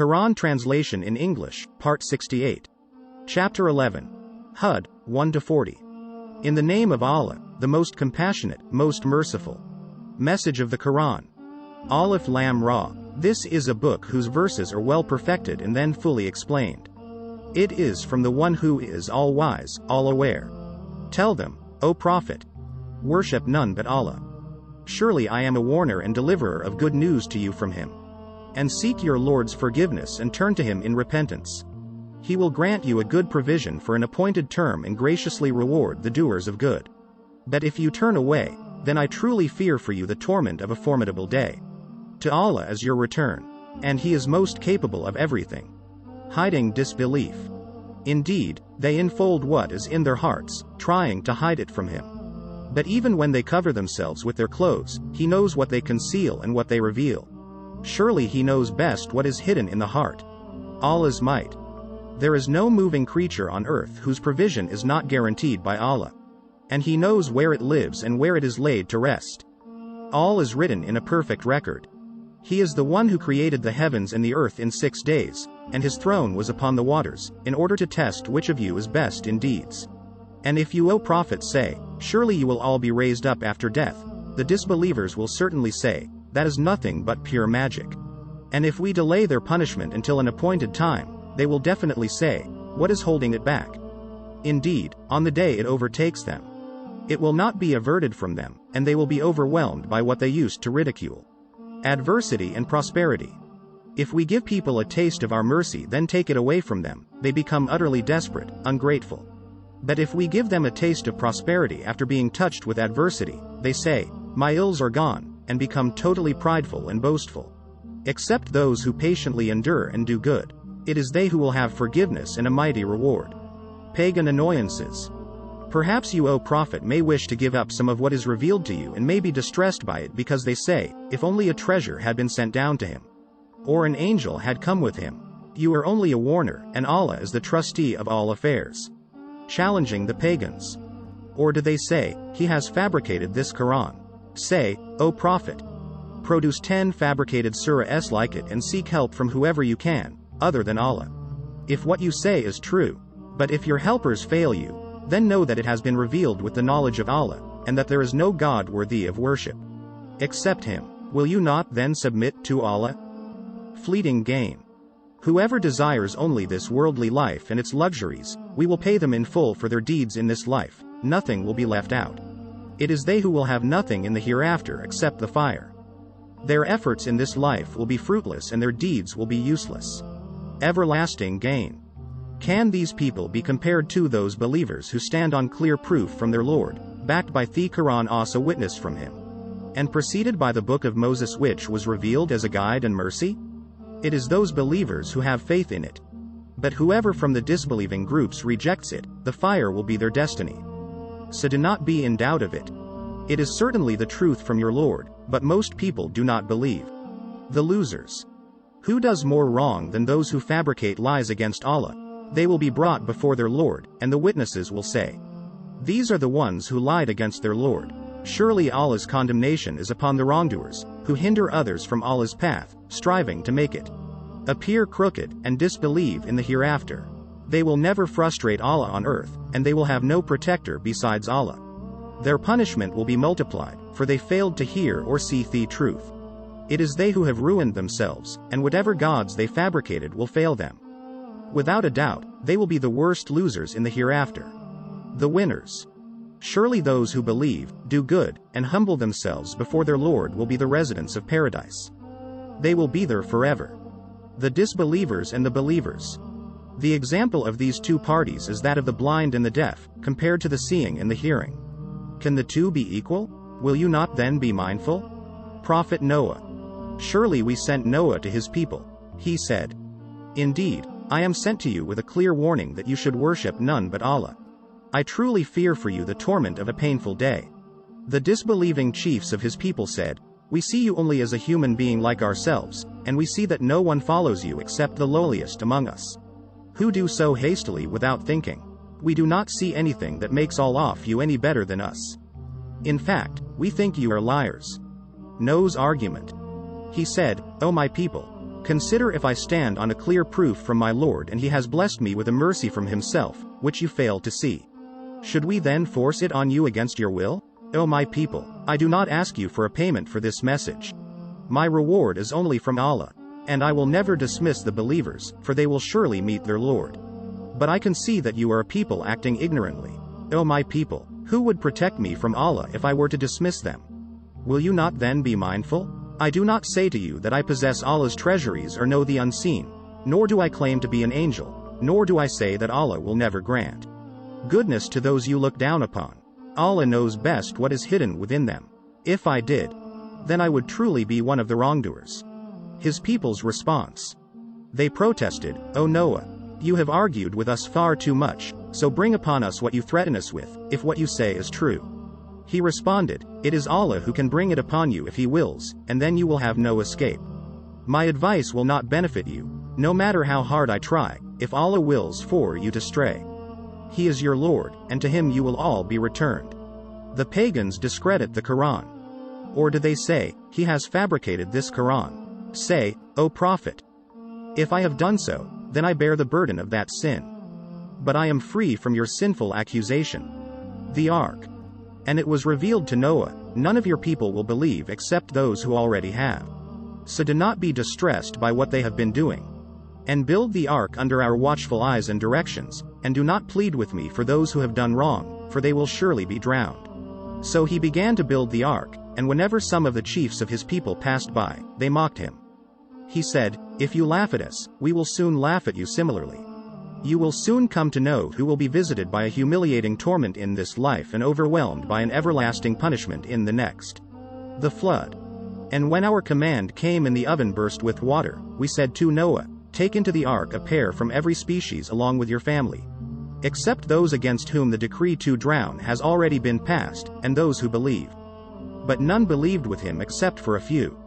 Quran Translation in English, Part 68. Chapter 11. Hud, 1-40. In the name of Allah, the most compassionate, most merciful. Message of the Quran. Alif Lam Ra. This is a book whose verses are well perfected and then fully explained. It is from the one who is all-wise, all-aware. Tell them, O Prophet, worship none but Allah. Surely I am a warner and deliverer of good news to you from Him. And seek your Lord's forgiveness and turn to Him in repentance. He will grant you a good provision for an appointed term and graciously reward the doers of good. But if you turn away, then I truly fear for you the torment of a formidable day. To Allah is your return, and He is most capable of everything. Hiding disbelief. Indeed, they enfold what is in their hearts, trying to hide it from Him. But even when they cover themselves with their clothes, He knows what they conceal and what they reveal. Surely He knows best what is hidden in the heart. Allah's might. There is no moving creature on earth whose provision is not guaranteed by Allah. And He knows where it lives and where it is laid to rest. All is written in a perfect record. He is the one who created the heavens and the earth in 6 days, and His throne was upon the waters, in order to test which of you is best in deeds. And if you, O Prophet, say, surely you will all be raised up after death, the disbelievers will certainly say, that is nothing but pure magic. And if we delay their punishment until an appointed time, they will definitely say, what is holding it back? Indeed, on the day it overtakes them, it will not be averted from them, and they will be overwhelmed by what they used to ridicule. Adversity and prosperity. If we give people a taste of our mercy then take it away from them, they become utterly desperate, ungrateful. But if we give them a taste of prosperity after being touched with adversity, they say, my ills are gone, and become totally prideful and boastful. Except those who patiently endure and do good. It is they who will have forgiveness and a mighty reward. Pagan annoyances. Perhaps you, O Prophet, may wish to give up some of what is revealed to you and may be distressed by it because they say, if only a treasure had been sent down to him. Or an angel had come with him. You are only a warner, and Allah is the trustee of all affairs. Challenging the pagans. Or do they say, He has fabricated this Quran? Say, O Prophet, produce 10 fabricated surahs like it and seek help from whoever you can, other than Allah. If what you say is true, but if your helpers fail you, then know that it has been revealed with the knowledge of Allah, and that there is no God worthy of worship except Him. Will you not then submit to Allah? Fleeting gain. Whoever desires only this worldly life and its luxuries, we will pay them in full for their deeds in this life, nothing will be left out. It is they who will have nothing in the hereafter except the fire. Their efforts in this life will be fruitless and their deeds will be useless. Everlasting gain. Can these people be compared to those believers who stand on clear proof from their Lord, backed by the Quran as a witness from Him, and preceded by the book of Moses which was revealed as a guide and mercy? It is those believers who have faith in it. But whoever from the disbelieving groups rejects it, the fire will be their destiny. So do not be in doubt of it. It is certainly the truth from your Lord, but most people do not believe. The losers. Who does more wrong than those who fabricate lies against Allah? They will be brought before their Lord, and the witnesses will say, these are the ones who lied against their Lord. Surely Allah's condemnation is upon the wrongdoers, who hinder others from Allah's path, striving to make it appear crooked, and disbelieve in the hereafter. They will never frustrate Allah on earth, and they will have no protector besides Allah. Their punishment will be multiplied, for they failed to hear or see the truth. It is they who have ruined themselves, and whatever gods they fabricated will fail them. Without a doubt, they will be the worst losers in the hereafter. The winners. Surely those who believe, do good, and humble themselves before their Lord will be the residents of paradise. They will be there forever. The disbelievers and the believers. The example of these two parties is that of the blind and the deaf, compared to the seeing and the hearing. Can the two be equal? Will you not then be mindful? Prophet Noah. Surely we sent Noah to his people. He said, indeed, I am sent to you with a clear warning that you should worship none but Allah. I truly fear for you the torment of a painful day. The disbelieving chiefs of his people said, we see you only as a human being like ourselves, and we see that no one follows you except the lowliest among us, who do so hastily without thinking. We do not see anything that makes all of you any better than us. In fact, we think you are liars. Noah's argument. He said, O my people, Consider if I stand on a clear proof from my Lord and he has blessed me with a mercy from himself, which you fail to see. Should we then force it on you against your will? O my people, I do not ask you for a payment for this message. My reward is only from Allah, and I will never dismiss the believers, for they will surely meet their Lord. But I can see that you are a people acting ignorantly. O my people, who would protect me from Allah if I were to dismiss them? Will you not then be mindful? I do not say to you that I possess Allah's treasuries or know the unseen, nor do I claim to be an angel, nor do I say that Allah will never grant goodness to those you look down upon. Allah knows best what is hidden within them. If I did, then I would truly be one of the wrongdoers. His people's response. They protested, O Noah, you have argued with us far too much, so bring upon us what you threaten us with, if what you say is true. He responded, it is Allah who can bring it upon you if he wills, and then you will have no escape. My advice will not benefit you, no matter how hard I try, if Allah wills for you to stray. He is your Lord, and to him you will all be returned. The pagans discredit the Quran. Or do they say, he has fabricated this Quran? Say, O Prophet, if I have done so, then I bear the burden of that sin. But I am free from your sinful accusation. The Ark. And it was revealed to Noah, none of your people will believe except those who already have. So do not be distressed by what they have been doing. And build the Ark under our watchful eyes and directions, and do not plead with me for those who have done wrong, for they will surely be drowned. So he began to build the Ark, and whenever some of the chiefs of his people passed by, they mocked him. He said, if you laugh at us, we will soon laugh at you similarly. You will soon come to know who will be visited by a humiliating torment in this life and overwhelmed by an everlasting punishment in the next. The flood. And when our command came and the oven burst with water, we said to Noah, take into the ark a pair from every species along with your family. Except those against whom the decree to drown has already been passed, and those who believe. But none believed with him except for a few.